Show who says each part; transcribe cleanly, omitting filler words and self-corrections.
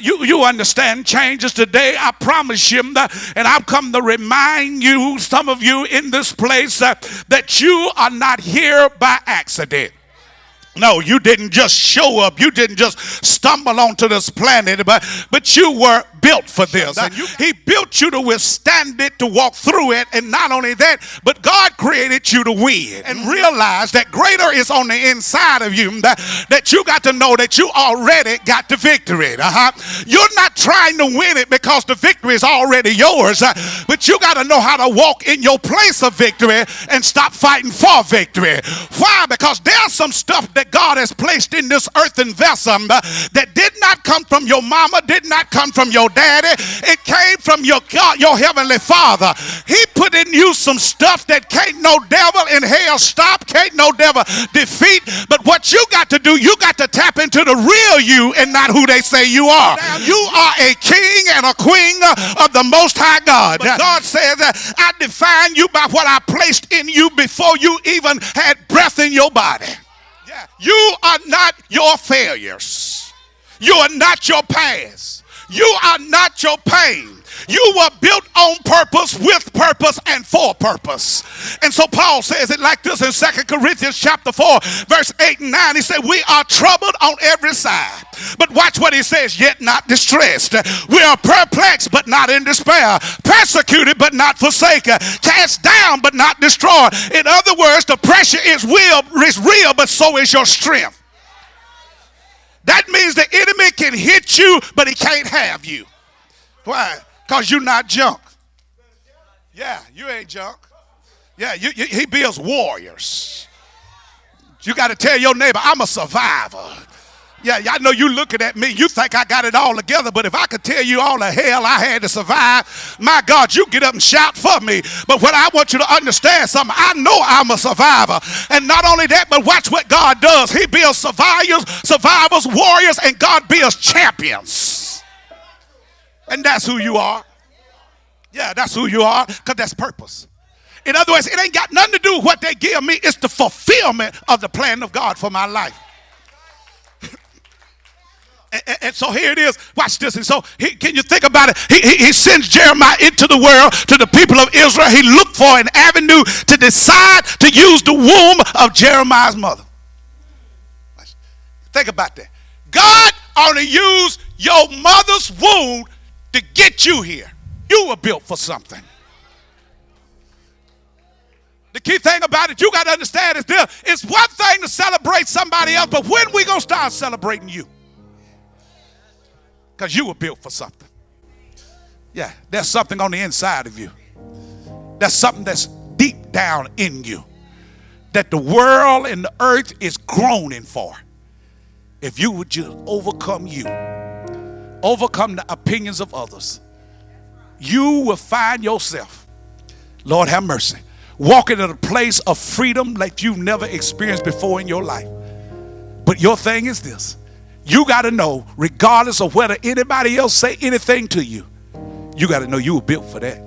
Speaker 1: You understand, changes today. I promise you, and I've come to remind you, some of you in this place, that you are not here by accident. No, you didn't just show up. You didn't just stumble onto this planet, but you were built for this. He built you to withstand it, to walk through it. And not only that, but God created you to win. And realize that greater is on the inside of you, that you got to know that you already got the victory. You're not trying to win it because the victory is already yours, but you got to know how to walk in your place of victory and stop fighting for victory. Why? Because there's some stuff that God has placed in this earthen vessel that did not come from your mama, did not come from your daddy. It came from your God, your heavenly Father. He put in you some stuff that can't no devil in hell stop, can't no devil defeat. But what you got to do, you got to tap into the real you and not who they say you are. Now, you are a king and a queen of the Most High God. But God says that I define you by what I placed in you before you even had breath in your body. You are not your failures. You are not your past. You are not your pain. You were built on purpose, with purpose, and for purpose. And so Paul says it like this in 2 Corinthians chapter 4, verse 8 and 9. He said, we are troubled on every side. But watch what he says, yet not distressed. We are perplexed, but not in despair. Persecuted, but not forsaken. Cast down, but not destroyed. In other words, the pressure is real, but so is your strength. That means the enemy can hit you, but he can't have you. Why? Because you're not junk. Yeah, you ain't junk. Yeah, he builds warriors. You got to tell your neighbor, I'm a survivor. Yeah, I know you looking at me. You think I got it all together, but if I could tell you all the hell I had to survive, my God, you get up and shout for me. But what I want you to understand something, I know I'm a survivor. And not only that, but watch what God does. He builds survivors, warriors, and God builds champions. And that's who you are. Yeah, that's who you are, because that's purpose. In other words, it ain't got nothing to do with what they give me. It's the fulfillment of the plan of God for my life. And so here it is. Watch this. And so can you think about it? He sends Jeremiah into the world to the people of Israel. He looked for an avenue to decide to use the womb of Jeremiah's mother. Think about that. God only used your mother's womb to get you here. You were built for something. The key thing about it, you got to understand, is this. It's one thing to celebrate somebody else, but when we going to start celebrating you? Because you were built for something. Yeah, there's something on the inside of you. There's something that's deep down in you that the world and the earth is groaning for. If you would just overcome you, overcome the opinions of others, you will find yourself, Lord have mercy, walking in a place of freedom like you've never experienced before in your life. But your thing is this. You got to know, regardless of whether anybody else say anything to you, you got to know you were built for that.